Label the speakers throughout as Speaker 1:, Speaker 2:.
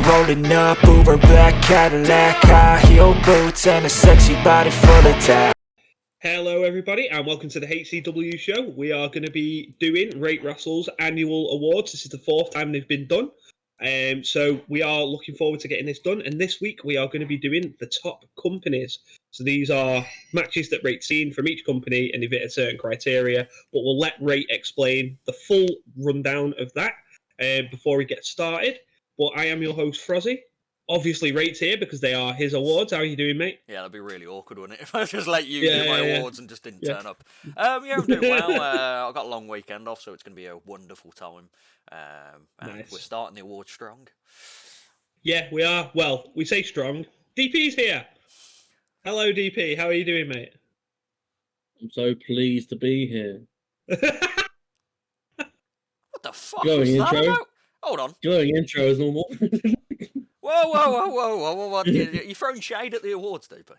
Speaker 1: rolling up, Uber black Cadillac, high heel boots and a sexy body full of tat.
Speaker 2: Hello everybody and welcome to the HCW show. We are going to be doing RateWrestle's Annual Awards. This is the fourth time they've been done. So we are looking forward to getting this done. And this week we are going to be doing the top companies. So these are matches that Rate's seen from each company and they've hit a certain criteria. But we'll let Rate explain the full rundown of that before we get started. But I am your host, Frozzy. Obviously, Rate's here because they are his awards. How are you doing, mate?
Speaker 3: Yeah, that'd be really awkward, wouldn't it? If I just let you do my awards and just didn't turn up. Yeah, I'm doing well. I've got a long weekend off, so it's going to be a wonderful time. And
Speaker 2: Nice.
Speaker 3: We're starting the awards strong.
Speaker 2: Yeah, we are. Well, we say strong. DP's here. Hello, DP. How are you doing, mate?
Speaker 4: I'm so pleased to be here.
Speaker 3: What the fuck
Speaker 4: Glowing
Speaker 3: was that
Speaker 4: intro.
Speaker 3: about? Hold on.
Speaker 4: Glowing intro as normal.
Speaker 3: Whoa. You're throwing shade at the awards, DP.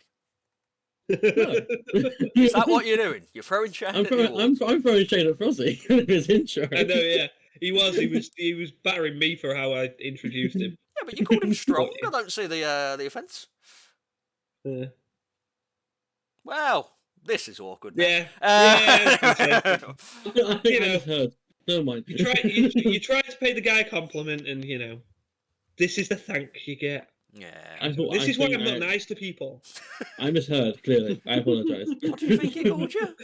Speaker 3: Is that what you're doing? You're throwing shade at the awards?
Speaker 4: I'm throwing shade at Frozzy with his intro.
Speaker 2: I know, yeah. He was battering me for how I introduced him.
Speaker 3: Yeah, but you called him strong. I don't see the offence. Well, this is awkward.
Speaker 2: Yeah.
Speaker 4: I think I just heard. Never mind.
Speaker 2: You try to pay the guy a compliment and, this is the thanks you get.
Speaker 3: Yeah.
Speaker 2: This is why I'm not nice to people.
Speaker 4: I misheard, clearly. I apologise.
Speaker 3: What do you think he called you?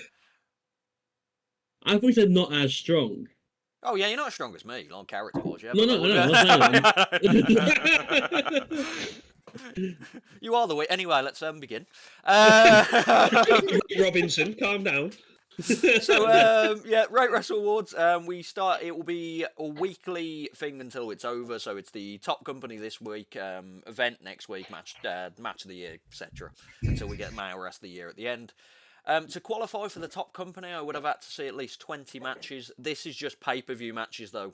Speaker 4: I thought he said not as strong.
Speaker 3: Oh, yeah, you're not as strong as me, like character-wise, yeah?
Speaker 4: No.
Speaker 3: You are the way. Anyway, let's begin.
Speaker 2: Robinson, calm down.
Speaker 3: So, RateWrestle Awards, it will be a weekly thing until it's over, so it's the top company this week, event next week, match of the year, etc., until we get male rest of the year at the end. To qualify for the top company, I would have had to see at least 20 matches. This is just pay-per-view matches, though,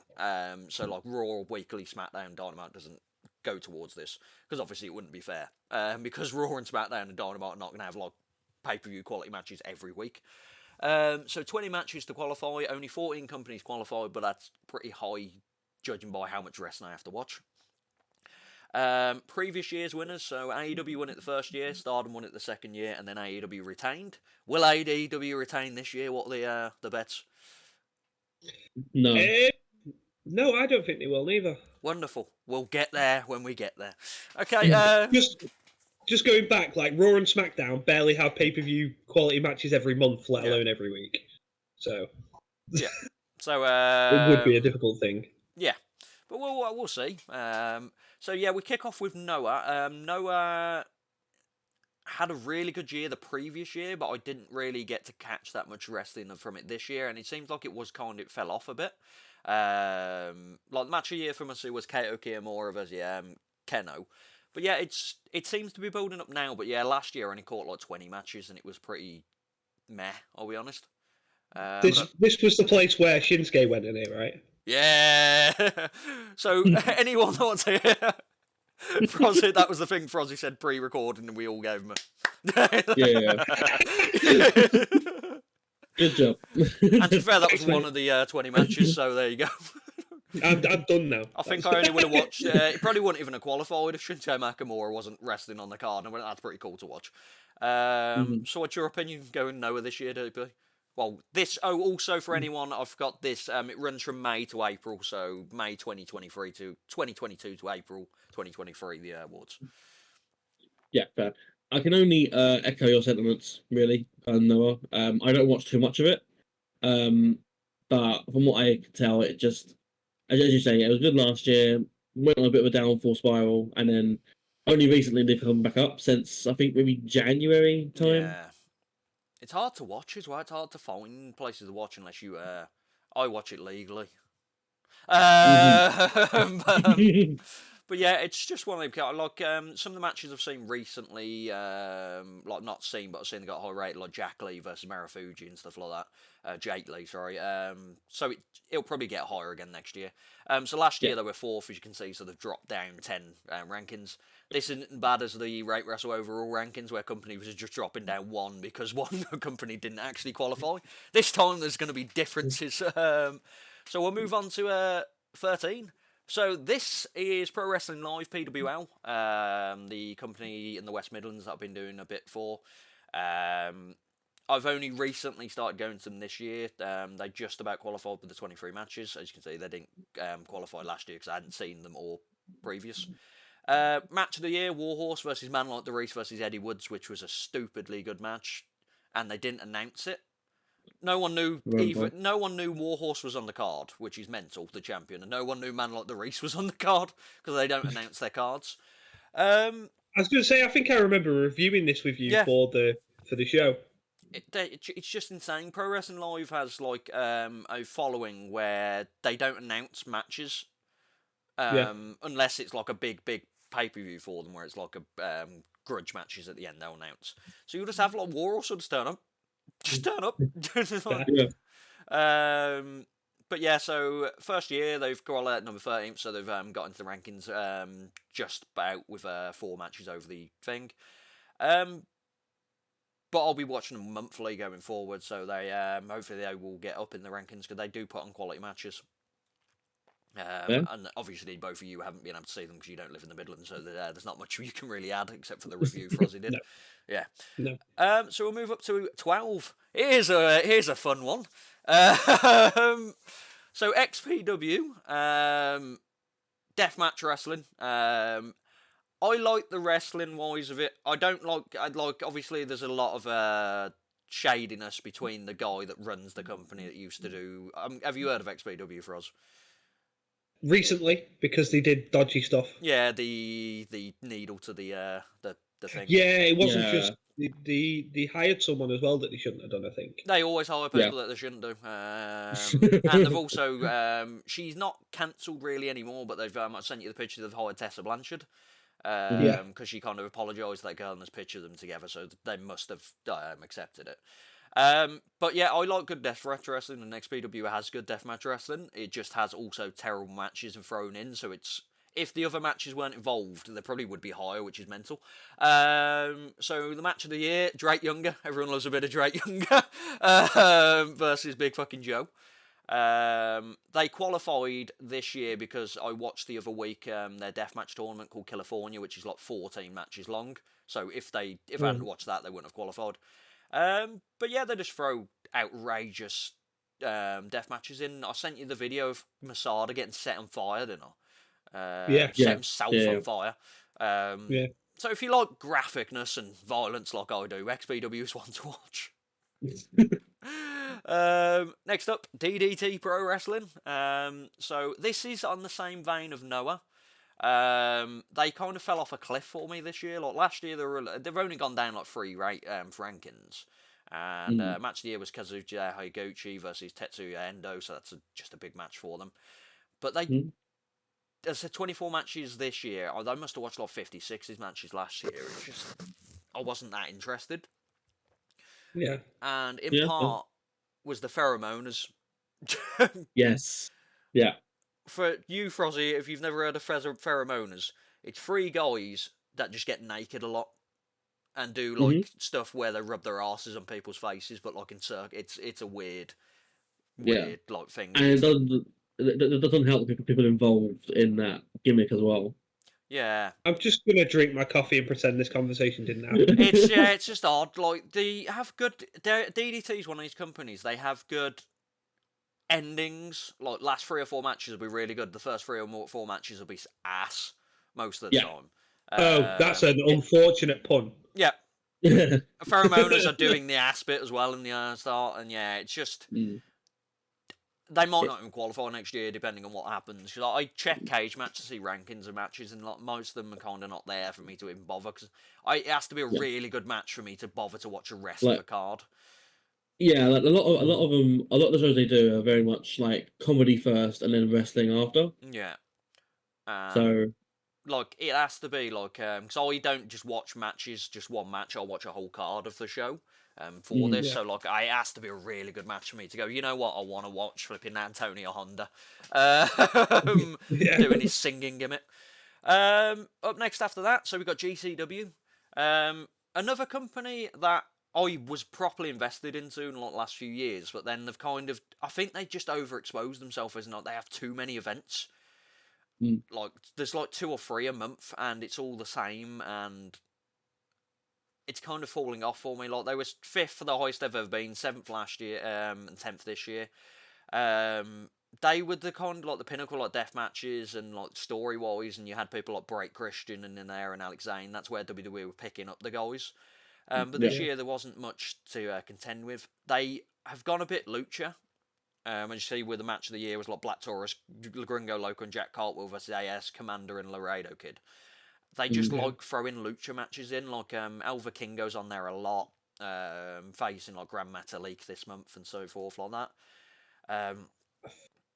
Speaker 3: so like Raw, Weekly, SmackDown, Dynamite doesn't go towards this, because obviously it wouldn't be fair, because Raw and SmackDown and Dynamite are not going to have like pay-per-view quality matches every week. So 20 matches to qualify, only 14 companies qualify, but that's pretty high judging by how much wrestling I have to watch. Previous year's winners, so AEW won it the first year, Stardom won it the second year, and then AEW retained. Will AEW retain this year? What are the bets?
Speaker 4: No.
Speaker 2: No, I don't think they will either.
Speaker 3: Wonderful. We'll get there when we get there. Okay,
Speaker 2: Just going back, like Raw and SmackDown barely have pay-per-view quality matches every month, let alone every week. So
Speaker 3: yeah, so
Speaker 2: it would be a difficult thing.
Speaker 3: Yeah, but we'll see. So yeah, we kick off with Noah. Noah had a really good year the previous year, but I didn't really get to catch that much wrestling from it this year, and it seems like it fell off a bit. Like the match of the year for Ma.Ce was Kaito Kiyomiya versus Keno. But yeah, it seems to be building up now. But yeah, last year I only caught like 20 matches and it was pretty meh, I'll be honest.
Speaker 2: This was the place where Shinsuke went in it, right?
Speaker 3: Yeah. So anyone that wants to hear Frozzy, that was the thing Frozzy said pre-recording and we all gave him
Speaker 4: Yeah. Good job.
Speaker 3: And to be fair, that was one of the 20 matches, so there you go.
Speaker 2: I'm done now.
Speaker 3: I think I only would have watched. It probably wouldn't even have qualified if Shinsuke Nakamura wasn't wrestling on the card. And that's pretty cool to watch. So, what's your opinion going Noah this year, DP? Well, also for anyone, I've got this. It runs from May to April, so May 2023 to 2022 to April 2023. The awards.
Speaker 4: Yeah, fair. I can only echo your sentiments, really, Noah. I don't watch too much of it, but from what I can tell, it just. As you say, it was good last year, went on a bit of a downfall spiral, and then only recently they've come back up since, I think, maybe January time.
Speaker 3: Yeah. It's hard to watch as well. It's hard to find places to watch unless you... I watch it legally. But yeah, it's just one of them. Like, some of the matches I've seen recently, like not seen, but I've seen they got high rated, like Jack Lee versus Marufuji and stuff like that. Jake Lee, sorry. So it'll probably get higher again next year. So last year they were fourth, as you can see, so they've dropped down 10 rankings. This isn't as bad as the RateWrestle overall rankings, where company was just dropping down one because one company didn't actually qualify. This time there's going to be differences. So we'll move on to 13. So this is Pro Wrestling Live PWL, the company in the West Midlands that I've been doing a bit for. I've only recently started going to them this year. They just about qualified with the 23 matches. As you can see, they didn't qualify last year because I hadn't seen them all previous. Match of the year: Warhorse versus Man Like the Reese versus Eddie Woods, which was a stupidly good match, and they didn't announce it. No one knew No one knew Warhorse was on the card, which is mental, the champion, and no one knew Man Like the Reese was on the card because they don't announce their cards.
Speaker 2: I was going to say, I think I remember reviewing this with you for the show.
Speaker 3: It's just insane. Pro Wrestling Live has like a following where they don't announce matches, unless it's like a big pay-per-view for them, where it's like a grudge matches at the end they'll announce. So you'll just have like Warhorse just turn up. Just turn up. But yeah, so first year they've got at number 13, so they've got into the rankings just about with 4 matches over the thing. But I'll be watching them monthly going forward, so they hopefully they will get up in the rankings because they do put on quality matches. And obviously both of you haven't been able to see them because you don't live in the Midlands, so there's not much you can really add except for the review Frozzy did.
Speaker 2: No.
Speaker 3: Yeah.
Speaker 2: No.
Speaker 3: So we'll move up to 12. Here's a fun one. So XPW, deathmatch wrestling. I like the wrestling wise of it. I like obviously there's a lot of shadiness between the guy that runs the company that used to do. Have you heard of XPW, Froz?
Speaker 2: Recently, because they did dodgy stuff.
Speaker 3: Yeah, the needle to the thing.
Speaker 2: Yeah, it wasn't just they hired someone as well that they shouldn't have done. I think
Speaker 3: they always hire people that they shouldn't do. And they've also she's not cancelled really anymore, but they've I sent you the picture. They've hired Tessa Blanchard because she kind of apologised to that girl and there's picture of them together, so they must have accepted it. But yeah, I like good deathmatch wrestling, and XPW has good deathmatch wrestling. It just has also terrible matches and thrown in, so it's if the other matches weren't involved, they probably would be higher, which is mental. So the match of the year, Drake Younger. Everyone loves a bit of Drake Younger versus Big Fucking Joe. They qualified this year because I watched the other week their deathmatch tournament called California, which is like 14 matches long. So if I hadn't watched that, they wouldn't have qualified. But yeah, they just throw outrageous death matches in. I sent you the video of Ma.Ce getting set on fire, didn't I? Set himself on fire. So if you like graphicness and violence like I do, XPW is one to watch. Next up, DDT Pro Wrestling. So this is on the same vein of Noah. They kind of fell off a cliff for me this year. Like last year, they've only gone down like 3 rankings. And match of the year was Kazuchika Higuchi versus Tetsuya Endo, so that's just a big match for them. But there's 24 matches this year. I must have watched like 56 matches last year. It's just I wasn't that interested.
Speaker 2: Yeah.
Speaker 3: And in part was the pheromones.
Speaker 4: Yes. Yeah.
Speaker 3: For you, Frozzy, if you've never heard of pheromones, it's 3 guys that just get naked a lot and do like stuff where they rub their asses on people's faces, but like in circuit, it's a weird like thing.
Speaker 4: And it doesn't help the people involved in that gimmick as well.
Speaker 3: Yeah.
Speaker 2: I'm just gonna drink my coffee and pretend this conversation didn't happen.
Speaker 3: It's just odd. Like they have good. DDT is one of these companies. They have good endings. Like last 3 or 4 matches will be really good. The first 3 or 4 matches will be ass most of the time.
Speaker 2: That's an unfortunate pun.
Speaker 3: Yeah. Pheromones are doing the ass bit as well in the start, and it's just they might not even qualify next year depending on what happens. Like, I check Cage Match to see rankings of matches, and like most of them are kind of not there for me to even bother because it has to be a really good match for me to bother to watch a rest of the card.
Speaker 4: Yeah, like a lot of the shows they do are very much like comedy first and then wrestling after.
Speaker 3: Yeah.
Speaker 4: So
Speaker 3: like it has to be like because I don't just watch matches, just one match. I'll watch a whole card of the show for this. So like it has to be a really good match for me to go. You know what? I want to watch flipping Antonio Honda doing his singing gimmick. Up next after that, so we got GCW, another company that I was properly invested into in the last few years, but then they've I think they just overexposed themselves as not. They have too many events. like there's like 2 or 3 a month, and it's all the same, and it's kind of falling off for me. Like they was 5th for the highest they've ever been, 7th last year, and 10th this year. They were the kind of like the pinnacle, like death matches and like story wise, and you had people like Bray Christian and in there and Alex Zane. That's where WWE were picking up the guys. But this year there wasn't much to contend with. They have gone a bit lucha. As you see, with the match of the year was like Black Taurus, Gringo Loco, and Jack Cartwheel versus AS, Commander, and Laredo Kid. They just like throwing lucha matches in, like El Vikingo's on there a lot, facing like Grand Metalik this month and so forth like that.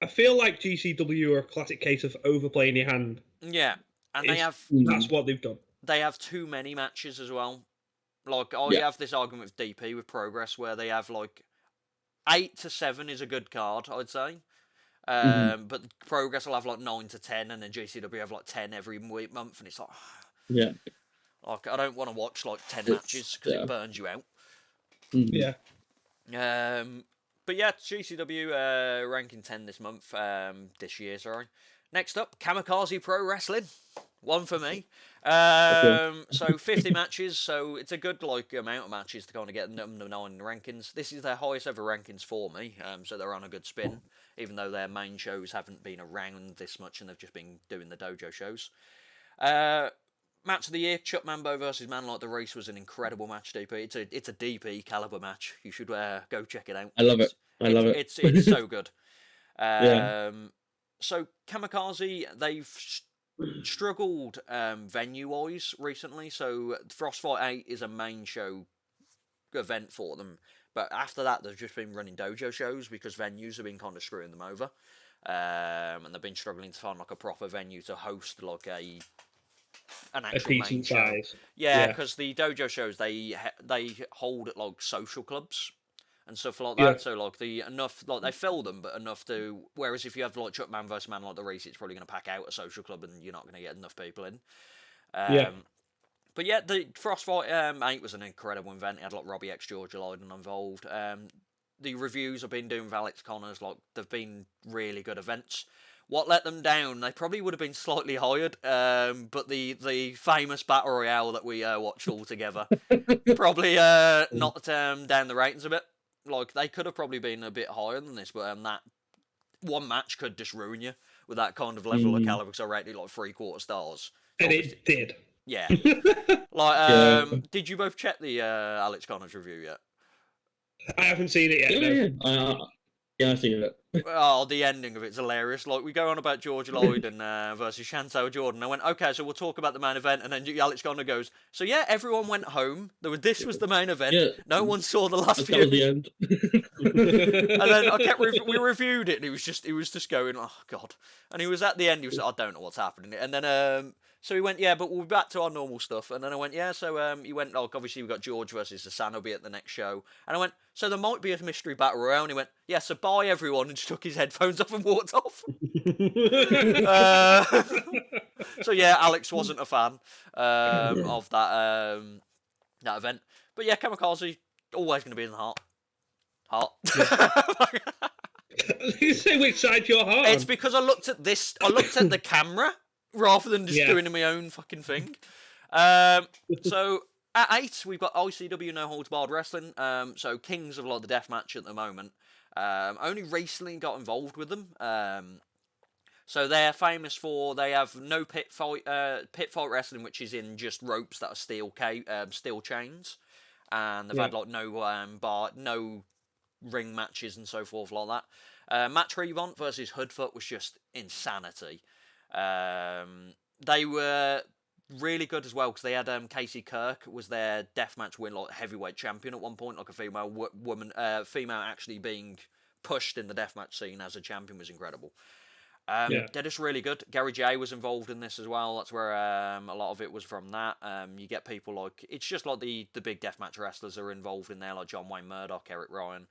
Speaker 2: I feel like GCW are a classic case of overplaying your hand.
Speaker 3: Yeah, and
Speaker 2: that's what they've done.
Speaker 3: They have too many matches as well. Like I have this argument with DP with Progress where they have like 8 to 7 is a good card, I'd say. But Progress will have like 9 to 10, and then GCW have like 10 every month, and it's like, like I don't want to watch like 10 matches because it burns you out.
Speaker 2: Yeah.
Speaker 3: But yeah, GCW ranking 10 this year, sorry. Next up, Kamikaze Pro Wrestling. 1 for me. So 50 matches, so it's a good like amount of matches to kind of get number 9 in the rankings. This is their highest ever rankings for me, so they're on a good spin, even though their main shows haven't been around this much and they've just been doing the dojo shows. Match of the year, Chuck Mambo versus Man Like the Race was an incredible match, DP. It's a DP caliber match. You should go check it out.
Speaker 4: I love it. I love it.
Speaker 3: It's so good. So Kamikaze, they've struggled venue-wise recently. So Frostfight 8 is a main show event for them. But after that, they've just been running dojo shows because venues have been kind of screwing them over. And they've been struggling to find like a proper venue to host like an actual main show. Yeah, because the dojo shows they hold at like social clubs and stuff like that. So like they fill them, but enough to. Whereas if you have like Chuck Man versus Man Like the Race, it's probably going to pack out a social club, and you're not going to get enough people in. But yeah, the Frostfight 8 was an incredible event. It had like Robbie X, Georgia Lydon involved. The reviews I've been doing with Alex Connors, like they've been really good events. What let them down? They probably would have been slightly hired, but the famous Battle Royale that we watched all together probably knocked down the ratings a bit. Like, they could have probably been a bit higher than this, but that one match could just ruin you with that kind of level of caliber, because I rated it like 3/4 stars.
Speaker 2: And it did.
Speaker 3: Yeah. Like, did you both check the Alex Connors review yet?
Speaker 2: I haven't seen it yet.
Speaker 4: Yeah, I've seen it.
Speaker 3: Oh, the ending of it's hilarious. Like, we go on about George Lloyd and versus Chantel Jordan. I went, okay, so we'll talk about the main event, and then Alex Connor goes, so yeah, everyone went home. This was the main event. Yeah. No one saw the last few.
Speaker 4: That was the end.
Speaker 3: And then we reviewed it, and he was just going, oh god. And he was at the end. He was like, I don't know what's happening. And then so he went, yeah, but we'll be back to our normal stuff. And then I went, yeah, so he went, like, obviously we've got George versus Hassan will be at the next show. And I went, so there might be a mystery battle royale. And he went, yeah, so bye everyone, and just took his headphones off and walked off. So yeah, Alex wasn't a fan of that event. But yeah, Kamikaze, always going to be in the heart.
Speaker 2: You say which side your heart?
Speaker 3: It's because I looked at the camera rather than just doing my own fucking thing. So at 8, we've got ICW No Holds Barred Wrestling. So kings of a lot of the deathmatch at the moment. Only recently got involved with them. So they're famous for, they have no pit fight wrestling, which is in just ropes that are steel chains, and they've had like no ring matches and so forth like that. Match Revont versus Hoodfoot was just insanity. They were really good as well because they had Casey Kirk was their deathmatch win, like heavyweight champion at one point, like a female female actually being pushed in the deathmatch scene as a champion was incredible. They're just really good. Gary J was involved in this as well. That's where a lot of it was from that. You get people like, it's just like the big deathmatch wrestlers are involved in there, like John Wayne Murdoch, Eric Ryan.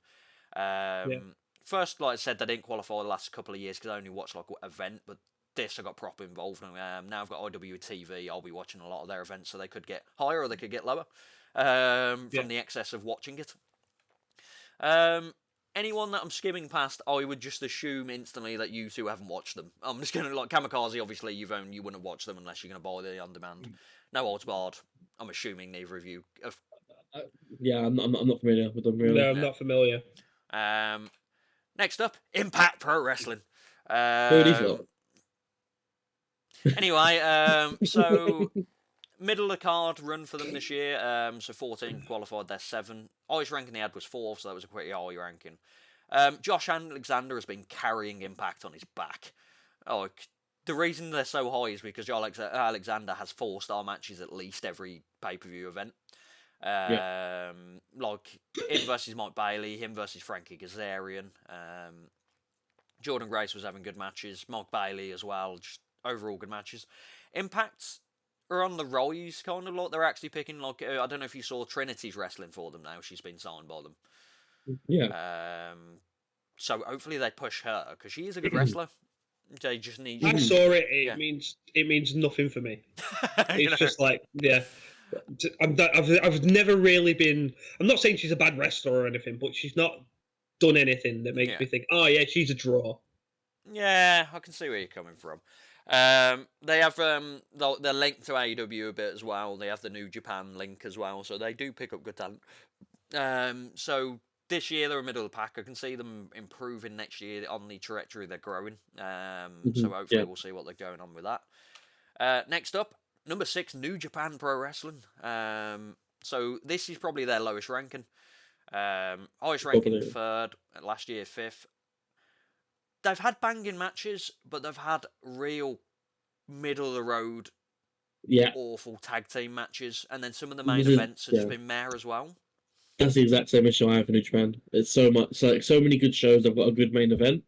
Speaker 3: First, like I said, they didn't qualify the last couple of years because I only watched like an event, but this I got proper involved in. Now I've got IWTV, I'll be watching a lot of their events, so they could get higher or they could get lower from the excess of watching it. anyone that I'm skimming past, I would just assume instantly that you two haven't watched them. I'm just gonna like Kamikaze. Obviously, you wouldn't watch them unless you're gonna buy the on demand. No Holds Barred. I'm assuming neither of you.
Speaker 4: Yeah, I'm not familiar with them really.
Speaker 2: No, I'm not familiar.
Speaker 3: Next up, Impact Pro Wrestling.
Speaker 4: Who are these lot?
Speaker 3: Anyway, so middle of the card run for them this year. So 14 qualified, there's 7. Highest ranking they had was 4, so that was a pretty high ranking. Josh Alexander has been carrying Impact on his back. Oh, the reason they're so high is because Josh Alexander has 4-star matches at least every pay-per-view event. Like him versus Mike Bailey, him versus Frankie Kazarian. Jordan Grace was having good matches. Mike Bailey as well, just overall good matches. Impacts are on the rise, kind of like they're actually picking like I don't know if you saw Trinity's wrestling for them now. She's been signed by them.
Speaker 4: Yeah.
Speaker 3: So hopefully they push her because she is a good wrestler. They just need.
Speaker 2: I saw it. It means nothing for me. It's just like I've never really been. I'm not saying she's a bad wrestler or anything, but she's not done anything that makes me think, oh yeah, she's a draw.
Speaker 3: Yeah, I can see where you're coming from. They have they're linked to AEW a bit as well. They have the New Japan link as well, so they do pick up good talent. So this year they're middle of the pack. I can see them improving next year on the trajectory they're growing. So hopefully we'll see what they're going on with that. Next up, number 6, New Japan Pro Wrestling. So this is probably their lowest ranking. Highest ranking 3rd, last year 5th. They've had banging matches, but they've had real middle of the road, awful tag team matches, and then some of the main events have just been meh as well.
Speaker 4: That's the exact same issue I have for New Japan. It's so many good shows. I've got a good main event.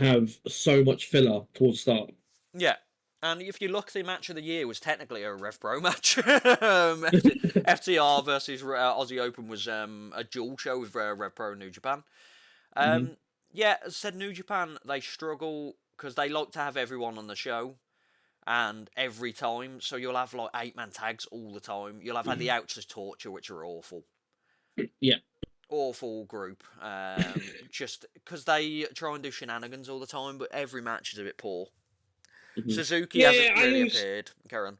Speaker 4: Have so much filler towards the start.
Speaker 3: Yeah. And if you look, the match of the year was technically a Rev Pro match. FTR versus Aussie Open was a dual show with Rev Pro and New Japan. Yeah, as I said, New Japan, they struggle because they like to have everyone on the show and every time. So you'll have like 8-man tags all the time. You'll have had the Outs as Torture, which are awful.
Speaker 4: Yeah.
Speaker 3: Awful group. Just because they try and do shenanigans all the time, but every match is a bit poor. Suzuki hasn't really appeared. Karen.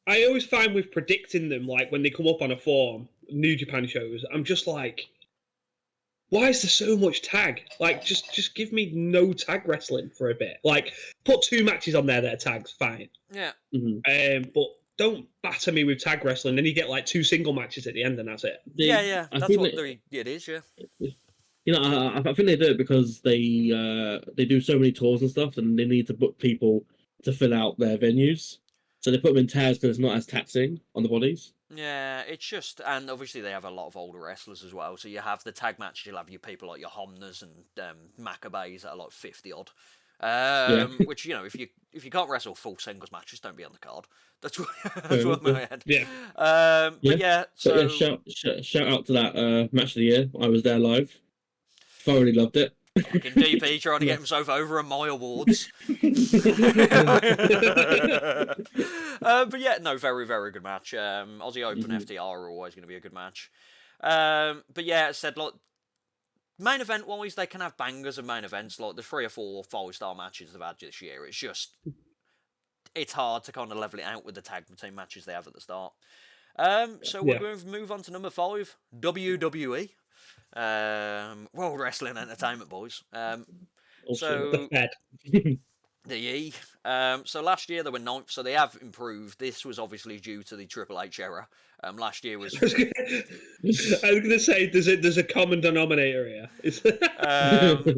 Speaker 2: I always find with predicting them, like when they come up on a form, New Japan shows, I'm just like, why is there so much tag? Like, just give me no tag wrestling for a bit. Like, put 2 matches on there that are tags, fine.
Speaker 3: Yeah.
Speaker 2: But don't batter me with tag wrestling. Then you get like 2 single matches at the end, and that's it.
Speaker 3: Yeah. That's what it is. Yeah.
Speaker 4: You know, I think they do it because they do so many tours and stuff, and they need to book people to fill out their venues. So they put them in tags because it's not as taxing on the bodies.
Speaker 3: Yeah, it's just, and obviously they have a lot of older wrestlers as well. So you have the tag matches, you'll have your people like your Homnas and Maccabees that are like 50 odd. Which, you know, if you can't wrestle full singles matches, don't be on the card. That's what my head.
Speaker 2: Yeah.
Speaker 3: So
Speaker 4: shout out to that match of the year. I was there live. Thoroughly loved it.
Speaker 3: Fucking DP trying to get himself over on my awards. But yeah, no, very, very good match. Aussie Open FTR are always going to be a good match. But yeah, I said, like, main event wise, they can have bangers of main events. Like the 3 or 4 5-star matches they've had this year. It's just, it's hard to kind of level it out with the tag team matches they have at the start. So we're going to move on to number 5, WWE. World Wrestling Entertainment, boys. So the E. So last year they were 9th, so they have improved. This was obviously due to the Triple H era. Last year was.
Speaker 2: I was going to say there's a common denominator here.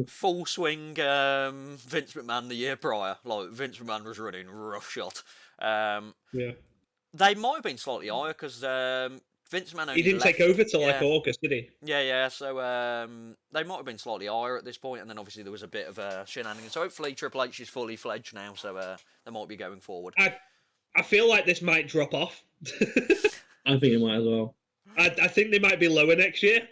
Speaker 3: Full swing Vince McMahon the year prior. Like Vince McMahon was running roughshod. They might have been slightly higher because Vince McMahon only
Speaker 2: he didn't
Speaker 3: left.
Speaker 2: take over till like August, did he?
Speaker 3: Yeah. So they might have been slightly higher at this point, and then obviously there was a bit of a shenanigans. So hopefully Triple H is fully fledged now, so they might be going forward.
Speaker 2: I feel like this might drop off.
Speaker 4: I think it might as well.
Speaker 2: I think they might be lower next year.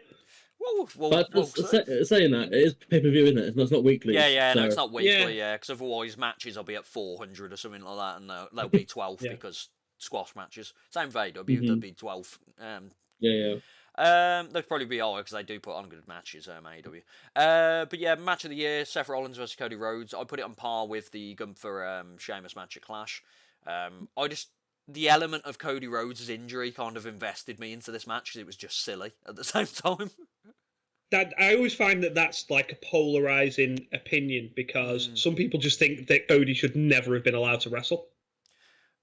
Speaker 4: Saying that, it is pay-per-view, isn't it? It's not weekly.
Speaker 3: Yeah, no, it's not weekly, because otherwise matches will be at 400 or something like that, and they'll be 12 because squash matches. Same with AEW, they'll be 12. They'll probably be all because they do put on good matches, AEW. But yeah, match of the year: Seth Rollins versus Cody Rhodes. I put it on par with the Gunther Sheamus match at Clash. The element of Cody Rhodes' injury kind of invested me into this match because it was just silly at the same time.
Speaker 2: That I always find that's like a polarizing opinion because some people just think that Cody should never have been allowed to wrestle.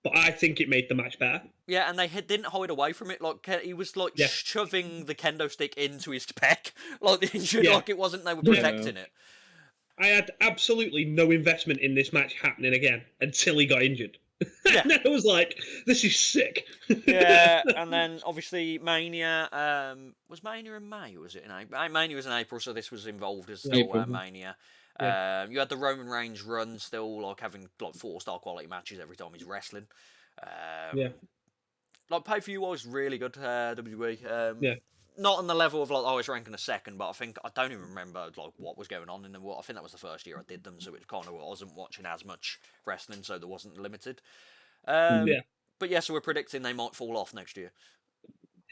Speaker 2: But I think it made the match better.
Speaker 3: Yeah, and they didn't hide away from it. Like he was shoving the kendo stick into his pec, like the injured. Like it wasn't they were protecting it.
Speaker 2: I had absolutely no investment in this match happening again until he got injured. Yeah. And I was like, this is sick.
Speaker 3: Yeah, and then obviously Mania. Was Mania in May or was it in April? Mania was in April, so this was involved as still Mania. Yeah. You had the Roman Reigns run still, like having like 4-star quality matches every time he's wrestling. Like pay-per-view was really good, WWE. Not on the level of like I was ranking a second, but I don't even remember like what was going on in them. I think that was the first year I did them, so it kind of wasn't watching as much wrestling, so there wasn't limited. But yeah, so we're predicting they might fall off next year.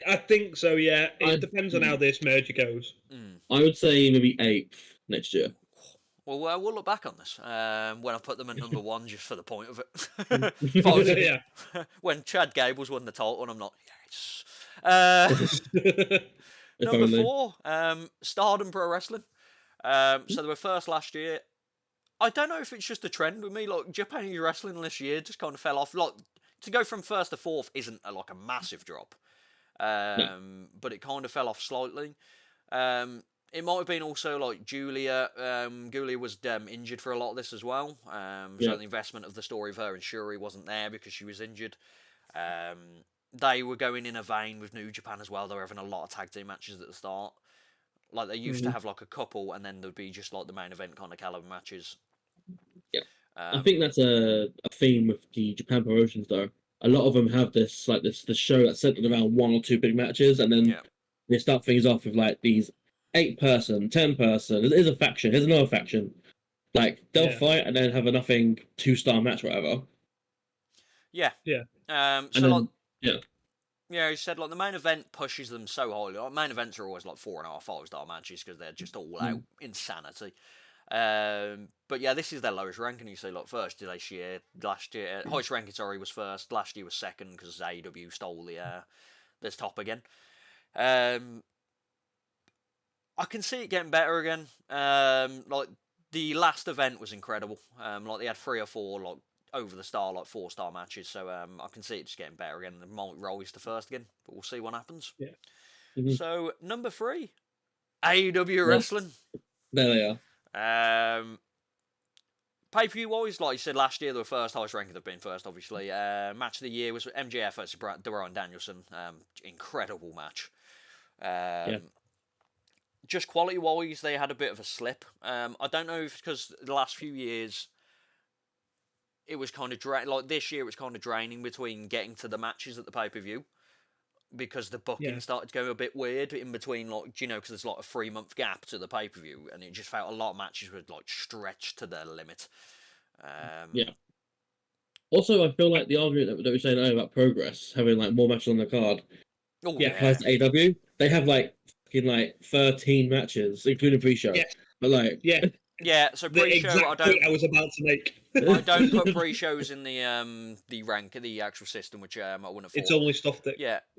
Speaker 2: I think so. Yeah, it depends on how this merger goes.
Speaker 4: I would say maybe 8th next year.
Speaker 3: Well, we'll look back on this when I put them at number 1 just for the point of it. When Chad Gables won the title, and I'm not. Yes. Number 4, Stardom Pro Wrestling. So they were first last year. I don't know if it's just a trend with me. Like Japanese wrestling this year just kind of fell off. Like to go from 1st to 4th isn't like a massive drop, but it kind of fell off slightly. It might have been also like Julia. Julia was injured for a lot of this as well. So the investment of the story of her and Shuri wasn't there because she was injured. They were going in a vein with New Japan as well. They were having a lot of tag team matches at the start. Like they used to have like a couple, and then there'd be just like the main event kind of caliber matches.
Speaker 4: Yeah, I think that's a theme with the Japan promotions though. A lot of them have this like this show that's centered around 1 or 2 big matches, and then they start things off with like these 8-person, 10-person. There's a faction. Here's another faction. Like they'll fight and then have a nothing 2-star match, or whatever.
Speaker 2: Yeah.
Speaker 3: Yeah, he said like the main event pushes them so highly. Like, main events are always like 4.5, 5-star matches because they're just all out insanity. But yeah, this is their lowest ranking. You see, like first last year, highest ranking was first. Last year was second because AEW stole the top again. I can see it getting better again. Like the last event was incredible. Like they had 3 or 4 like over the star, like 4-star matches. So I can see it just getting better again. The might rise to first again, but we'll see what happens.
Speaker 4: Yeah.
Speaker 3: So number 3, AEW Wrestling.
Speaker 4: There they are.
Speaker 3: Pay-per-view wise, like you said, last year they were first, highest ranking they've been first, obviously. Match of the year was MJF versus Deron Danielson. Incredible match. Just quality wise, they had a bit of a slip. I don't know if because the last few years it was kind of like this year it was kind of draining between getting to the matches at the pay-per-view because the booking started to go a bit weird in between, like, because there's like a 3-month gap to the pay-per-view, and it just felt a lot of matches were like stretched to their limit.
Speaker 4: Also, I feel like the argument that we were saying earlier about Progress having like more matches on the card applies to AW. They have like 13 matches, including pre-show. But like
Speaker 3: so pre-show
Speaker 2: I was about to make.
Speaker 3: I don't put pre-shows in the actual system, which I wouldn't have thought.
Speaker 2: It's only stuff that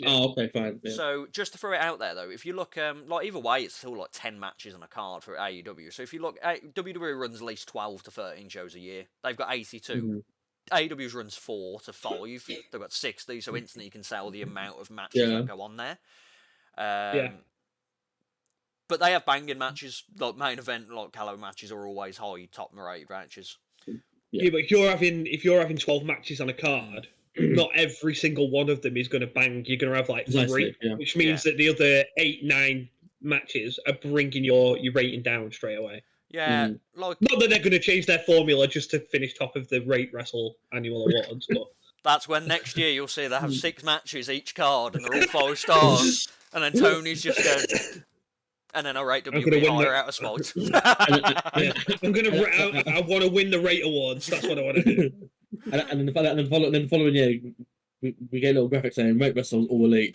Speaker 4: Oh, okay, fine.
Speaker 3: So just to throw it out there though, if you look like either way, it's still like 10 matches on a card for AEW. So if you look, WWE runs at least 12 to 13 shows a year. They've got 82. AEW runs 4 to 5. They've got 60. So instantly you can sell the amount of matches that go on there. But they have banging matches, like main event, like caliber matches are always high, top rated matches.
Speaker 2: Yeah, but if you're having 12 matches on a card, not every single one of them is going to bang. You're going to have like 3, which means that the other 8, 9 matches are bringing your rating down straight away.
Speaker 3: Yeah, like
Speaker 2: not that they're going to change their formula just to finish top of the RateWrestle Annual Awards, but
Speaker 3: that's when next year you'll see they have 6 matches each card and they're all 5 stars, and then Tony's just going. And then I'll rate WB higher out of spot.
Speaker 2: I want to win the Rate Awards. That's what I want to do.
Speaker 4: and then the following year, we get a little graphic saying Rate Wrestle's all elite.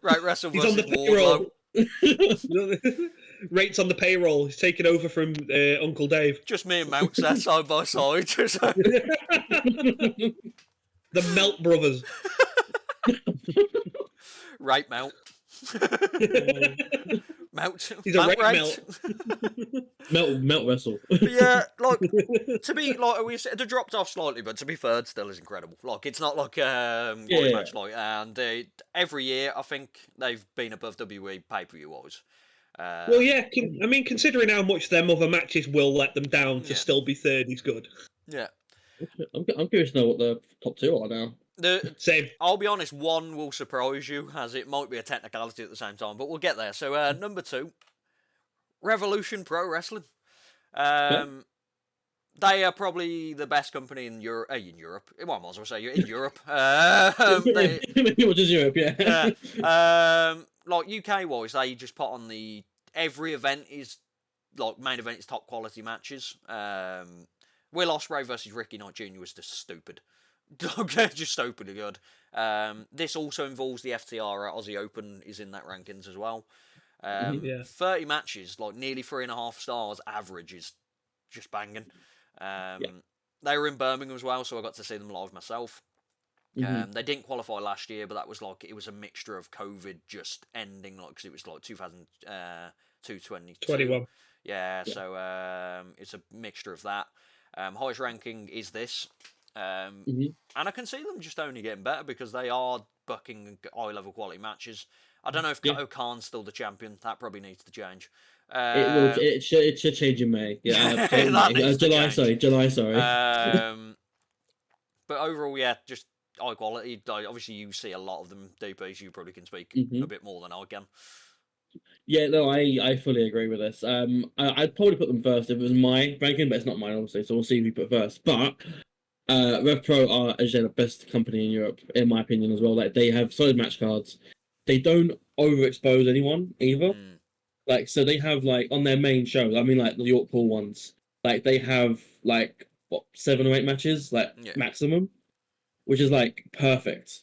Speaker 3: Right, Wrestle
Speaker 2: He's on
Speaker 3: versus
Speaker 2: the
Speaker 3: Wardlow.
Speaker 2: payroll. Rate's on the payroll. He's taking over from Uncle Dave.
Speaker 3: Just me and Ma.Ce side by side.
Speaker 2: The Melt Brothers.
Speaker 3: Right, Melt. Melt.
Speaker 2: He's a
Speaker 3: Melt
Speaker 2: rate
Speaker 3: rate.
Speaker 4: Melt wrestle.
Speaker 3: Yeah, like to be like we said, it dropped off slightly, but to be fair, it still is incredible. Like it's not like quite much like, and every year I think they've been above WWE pay-per-view wise.
Speaker 2: Well, yeah. I mean, considering how much them other matches will let them down to still be third, is good.
Speaker 3: Yeah.
Speaker 4: I'm curious to know what the top two are now.
Speaker 2: Same.
Speaker 3: I'll be honest, one will surprise you, as it might be a technicality at the same time, but we'll get there. So, number 2, Revolution Pro Wrestling. They are probably the best company in Europe. Well, I might as well say in Europe.
Speaker 4: Which is Europe, yeah.
Speaker 3: Like UK wise, they just put on every event is like main event is top quality matches. Will Ospreay versus Ricky Knight Jr. was just stupid. Just stupidly good. This also involves the FTR Aussie Open is in that rankings as well. 30 matches, like nearly 3.5 stars average is just banging. They were in Birmingham as well, so I got to see them live myself. They didn't qualify last year, but that was like, it was a mixture of COVID just ending, like, because it was like 2021. Yeah, so it's a mixture of that. Highest ranking is this. And I can see them just only getting better because they are bucking high-level quality matches. I don't know if Khan's still the champion. That probably needs to change.
Speaker 4: It should change in May. Yeah, July. Sorry.
Speaker 3: But overall, yeah, just high quality. Obviously, you see a lot of them, DP, so you probably can speak a bit more than I can.
Speaker 4: Yeah, no, I fully agree with this. I'd probably put them first if it was my ranking, but it's not mine, obviously, so we'll see who we put first. But Rev Pro are, as you say, the best company in Europe, in my opinion, as well. Like, they have solid match cards. They don't overexpose anyone, either. Like, so they have, like, on their main shows, I mean, like, the York Hall ones, like, they have, like, 7 or 8 matches, like, maximum, which is, like, perfect.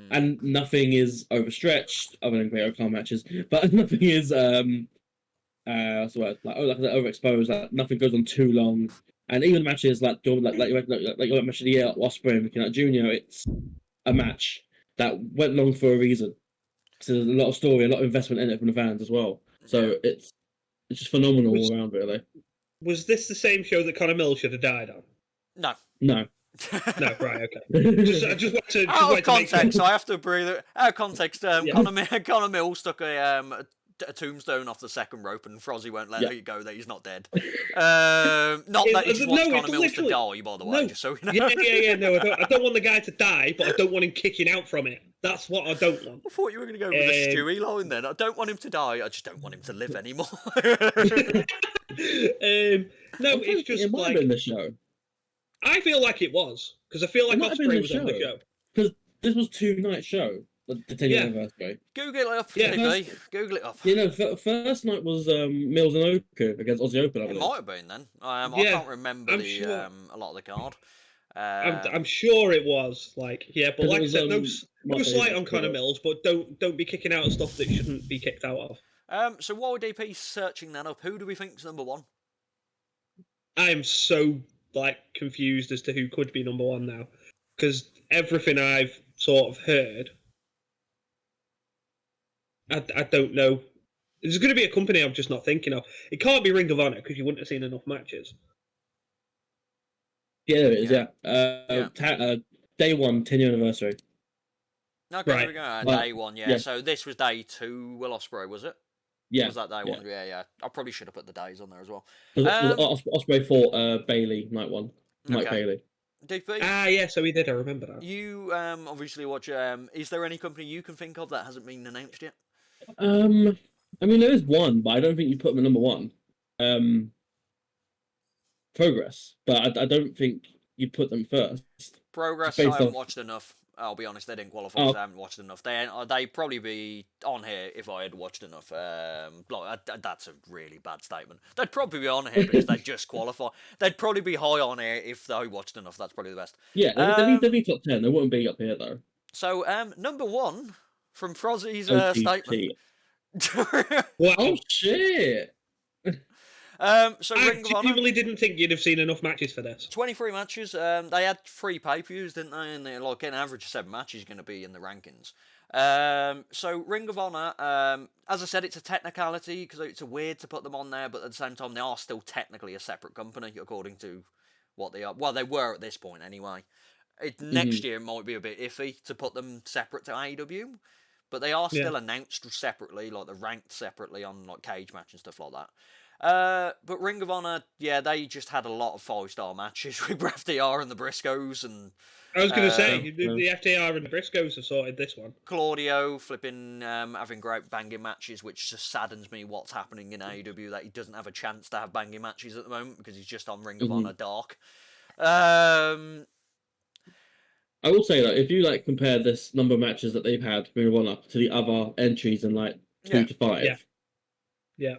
Speaker 4: And nothing is overstretched, other than great car matches, but nothing is, what's the word? Like overexposed, like, nothing goes on too long. And even matches like your match of the year, Ospreay and Ricky Knight Jr., it's a match that went long for a reason. So there's a lot of story, a lot of investment in it from the fans as well. So it's just phenomenal all around, really.
Speaker 2: Was this the same show that Conor Mills should have died on?
Speaker 3: No.
Speaker 2: No, right, okay. I just want to.
Speaker 3: Out of context, I have to breathe it. Out of context, Conor Mills took a tombstone off the second rope, and Frozzy won't let it go that he's not dead. Not that he just wants Conor Mills to die, by the way, just so you know.
Speaker 2: Yeah. No, I don't want the guy to die, but I don't want him kicking out from it. That's what I don't want.
Speaker 3: I thought you were going to go with the Stewie line then. I don't want him to die, I just don't want him to live anymore.
Speaker 2: No, it's just
Speaker 4: it might
Speaker 2: like...
Speaker 4: have been the show.
Speaker 2: I feel like it was, because I feel like Ospreay was on the show.
Speaker 4: Because this was 2-night show, the 10th anniversary.
Speaker 3: Google it up, TV. Google it up.
Speaker 4: You know, first night was Mills and Oku against Aussie Open, I believe.
Speaker 3: It might have been then. I can't remember a lot of the card.
Speaker 2: I'm sure it was, like, but like I said, no slight on Conor Mills, but don't be kicking out of stuff that shouldn't be kicked out of.
Speaker 3: So while DP searching that up, who do we think's number 1?
Speaker 2: I am so confused as to who could be number 1 now, because everything I've sort of heard, I don't know. There's going to be a company I'm just not thinking of. It can't be Ring of Honor because you wouldn't have seen enough matches.
Speaker 4: Yeah, there it is. Day 1, 10-year anniversary.
Speaker 3: Okay, right. There we go. Day 1, yeah. So this was day 2. Will Ospreay, was it?
Speaker 4: Yeah.
Speaker 3: Was that day 1? Yeah. I probably should have put the days on there as well.
Speaker 4: Ospreay fought Bailey, night 1. Mike Bailey.
Speaker 3: DP?
Speaker 2: Yeah, so he did. I remember that.
Speaker 3: You obviously watch. Is there any company you can think of that hasn't been announced yet?
Speaker 4: I mean, there is one, but I don't think you put them at number 1. Progress, but I don't think you put them first.
Speaker 3: Progress, I haven't watched enough. I'll be honest, they didn't qualify because I haven't watched enough. They'd probably be on here if I had watched enough. That's a really bad statement. They'd probably be on here because they just qualify. They'd probably be high on here if they watched enough. That's probably the best.
Speaker 4: Yeah, they'd be top 10. They wouldn't be up here, though.
Speaker 3: So, number one from Frozzy's
Speaker 4: OTT.
Speaker 3: statement.
Speaker 2: Wow.
Speaker 4: Oh shit!
Speaker 3: So
Speaker 2: I
Speaker 3: Ring of Honor,
Speaker 2: genuinely didn't think you'd have seen enough matches for this.
Speaker 3: 23 matches. They had 3 pay-per-views, didn't they? And they're like an average of 7 matches going to be in the rankings. So Ring of Honor, as I said, it's a technicality because it's weird to put them on there, but at the same time, they are still technically a separate company according to what they are. Well, they were at this point anyway. Next year it might be a bit iffy to put them separate to AEW, but they are still announced separately, like they're ranked separately on like cage match and stuff like that. But Ring of Honor, yeah, they just had a lot of 5-star matches with FDR and the Briscoes, and
Speaker 2: I was going to say,
Speaker 4: yeah.
Speaker 2: the FTR and the Briscoes have sorted this one.
Speaker 3: Claudio flipping having great banging matches, which just saddens me what's happening in AEW, that he doesn't have a chance to have banging matches at the moment because he's just on Ring of Honor Dark.
Speaker 4: I will say that if you like compare this number of matches that they've had Ring of Honor to the other entries in like 2 to 5,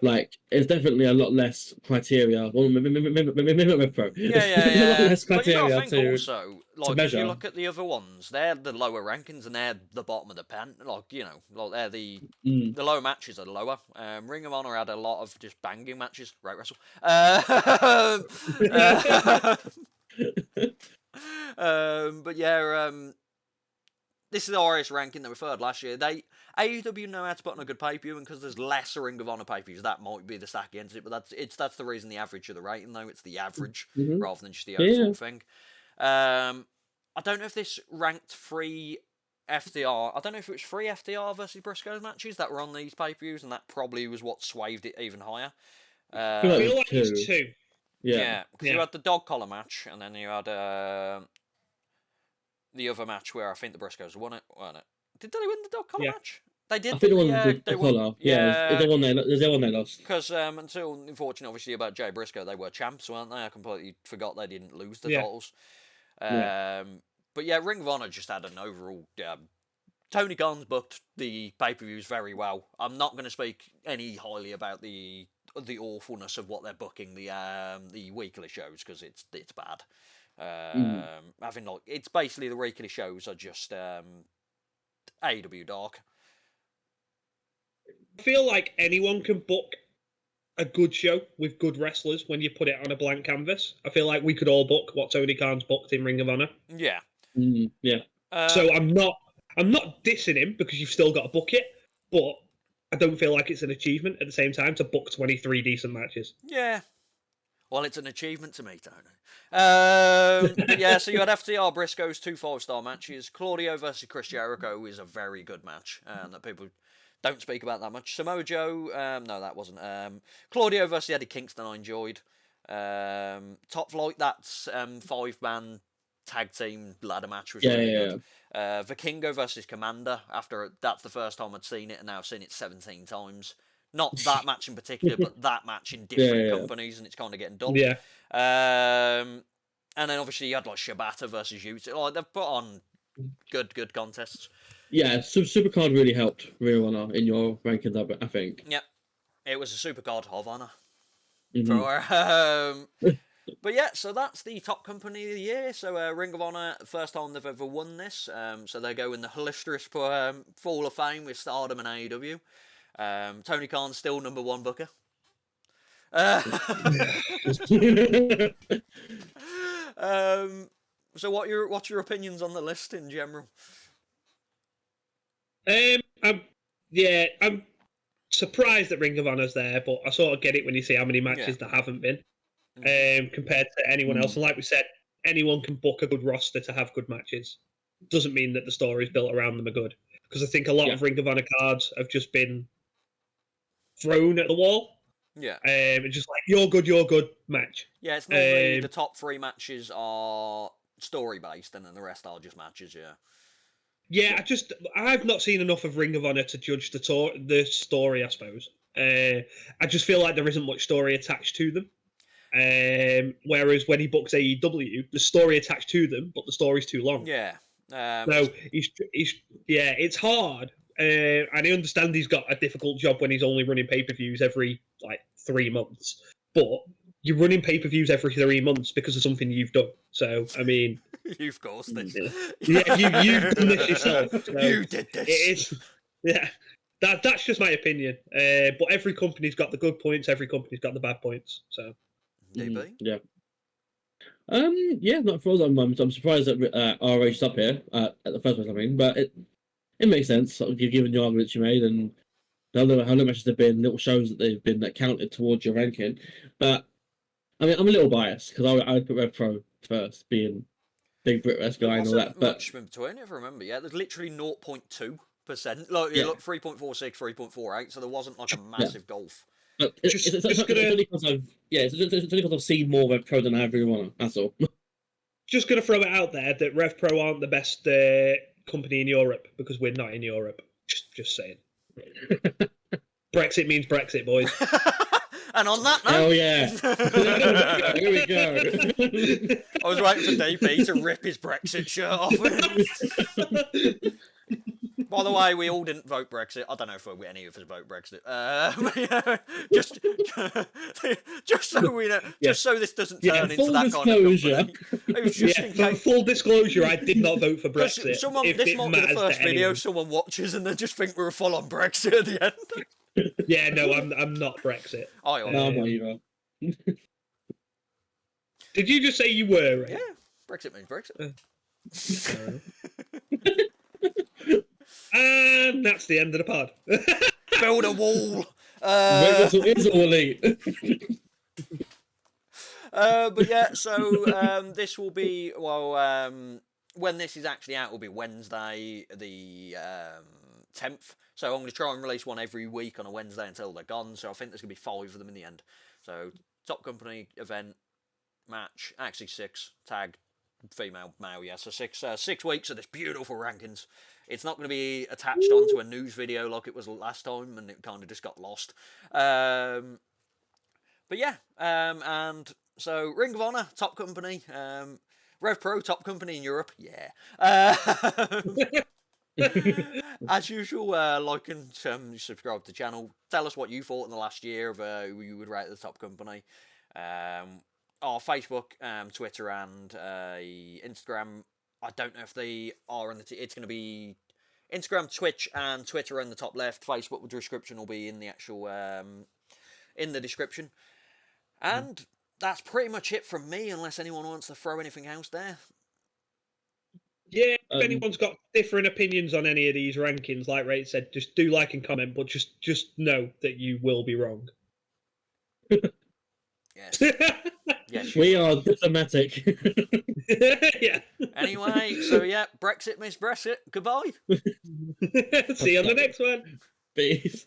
Speaker 4: like it's definitely a lot less criteria. Well, maybe pro.
Speaker 3: Yeah.
Speaker 4: A lot less
Speaker 3: But you
Speaker 4: criteria
Speaker 3: gotta think also, like if
Speaker 4: measure.
Speaker 3: you look at the other ones, they're the lower rankings and they're the bottom of the pen. Like like they're the lower matches are lower. Ring of Honor had a lot of just banging matches. Right, Wrestle. But yeah, this is the highest ranking they referred last year. AEW know how to put on a good pay-per-view, and because there's less Ring of Honor pay-per-views, that might be the stack against it. But that's the reason the average of the rating, though. It's the average rather than just the overall thing. I don't know if this ranked 3 FDR. I don't know if it was 3 FDR versus Briscoes matches that were on these pay-per-views, and that probably was what swayed it even higher.
Speaker 2: I feel like it's 2.
Speaker 3: Yeah, because you had the dog collar match, and then you had the other match where I think the Briscoes won it, weren't it? Did they win the dog collar match? They did.
Speaker 4: I think they won the collar. Yeah, the one they lost.
Speaker 3: Because until, unfortunately, obviously about Jay Briscoe, they were champs, weren't they? I completely forgot they didn't lose the titles. But yeah, Ring of Honor just had an overall. Tony Khan's booked the pay-per-views very well. I'm not going to speak any highly about the awfulness of what they're booking the weekly shows because it's bad. Having like it's basically the weekly shows are just AEW Dark.
Speaker 2: I feel like anyone can book a good show with good wrestlers when you put it on a blank canvas. I feel like we could all book what Tony Khan's booked in Ring of Honor.
Speaker 3: Yeah.
Speaker 2: So I'm not dissing him because you've still got to book it, but I don't feel like it's an achievement at the same time to book 23 decent matches.
Speaker 3: Yeah. Well, it's an achievement to me, Tony. Yeah, so you had FTR Briscoes 2 5-star matches. Claudio versus Chris Jericho is a very good match that people don't speak about that much. Samoa Joe, no, that wasn't. Claudio versus Eddie Kingston, I enjoyed. Top Flight, that's 5-man tag team ladder match was really good. Vikingo versus Commander, that's the first time I'd seen it, and now I've seen it 17 times. Not that match in particular, but that match in different companies, and it's kind of getting dull. And then obviously you had like Shibata versus Yuta. Like they've put on good contests.
Speaker 4: Yeah, Supercard really helped Ring of Honor in your rankings, I think.
Speaker 3: Yep, it was a Supercard of Honor.
Speaker 4: Mm-hmm.
Speaker 3: But yeah, so that's the top company of the year. So Ring of Honor, first time they've ever won this. So they go in the illustrious Hall of Fame with Stardom and AEW. Tony Khan's still number 1 booker. So what's your opinions on the list in general?
Speaker 2: I'm surprised that Ring of Honor's there, but I sort of get it when you see how many matches there haven't been compared to anyone else. And like we said, anyone can book a good roster to have good matches. Doesn't mean that the stories built around them are good. Because I think a lot of Ring of Honor cards have just been thrown at the wall.
Speaker 3: Yeah.
Speaker 2: It's just like, you're good, match.
Speaker 3: Yeah, it's normally the top 3 matches are story-based, and then the rest are just matches,
Speaker 2: Yeah, I've not seen enough of Ring of Honor to judge the story, I suppose. I just feel like there isn't much story attached to them. Whereas when he books AEW, the story attached to them, but the story's too long.
Speaker 3: Yeah.
Speaker 2: So it's hard. And I understand he's got a difficult job when he's only running pay-per-views every 3 months. But you're running pay-per-views every 3 months because of something you've done. So, I mean...
Speaker 3: You've caused this.
Speaker 2: Yeah, you've done this yourself. So
Speaker 3: you did this.
Speaker 2: It is... Yeah. That's just my opinion. But every company's got the good points, every company's got the bad points. So...
Speaker 3: DB?
Speaker 4: Yeah. Yeah, not for us. I'm surprised that RH is up here at the first place. I mean, but it makes sense. Sort of, given the arguments you made and how the matches have been, little shows that they've been that counted towards your ranking. But I mean, I'm a little biased because I would put Rev Pro first, being big Brit West guy and all that. But
Speaker 3: much in between, if I remember. Yeah, there's literally 0.2%. Like,
Speaker 4: Yeah.
Speaker 3: look, 3.46, 3.48. So there wasn't like a massive gulf.
Speaker 4: But it's only because I've seen more Rev Pro than I ever want. That's all.
Speaker 2: Just going to throw it out there that Rev Pro aren't the best company in Europe because we're not in Europe. Just saying. Brexit means Brexit, boys.
Speaker 3: And on that note...
Speaker 4: Oh, yeah. Here we go.
Speaker 3: I was waiting for DP to rip his Brexit shirt off. By the way, we all didn't vote Brexit. I don't know if any of us vote Brexit. Just so we know, just so this doesn't turn into that kind of company. It was just in case.
Speaker 2: Full disclosure, I did not vote for Brexit.
Speaker 3: This might be the first video someone watches and they just think we're a full-on Brexit at the end.
Speaker 2: Yeah, no, I'm not Brexit.
Speaker 4: No, I'm not either.
Speaker 2: Did you just say you were? Right?
Speaker 3: Yeah, Brexit means Brexit.
Speaker 2: And that's the end of the pod.
Speaker 3: Build a wall.
Speaker 4: Wrestle is all elite.
Speaker 3: But yeah, so this will be when this is actually out, will be Wednesday the 10th. So I'm going to try and release one every week on a Wednesday until they're gone. So I think there's going to be 5 of them in the end. So top company event match, actually 6 tag female male. Yeah, so 6 weeks of this beautiful rankings. It's not going to be attached onto a news video like it was last time, and it kind of just got lost. But yeah, and so Ring of Honor, top company. Rev Pro, top company in Europe. Yeah. As usual, like and subscribe to the channel. Tell us what you thought in the last year of who you would rate the top company. Our Facebook, Twitter, and Instagram. I don't know if they are on the... It's going to be Instagram, Twitch, and Twitter in the top left. Facebook, the description will be in the actual... in the description. And that's pretty much it from me, unless anyone wants to throw anything else there.
Speaker 2: Yeah, if anyone's got different opinions on any of these rankings, like Ray said, just do like and comment, but just know that you will be wrong.
Speaker 3: Yes. Yes,
Speaker 4: we are diplomatic.
Speaker 2: Yeah.
Speaker 3: Anyway, so yeah, Brexit means Brexit. Goodbye.
Speaker 2: See you on the next one.
Speaker 4: Peace.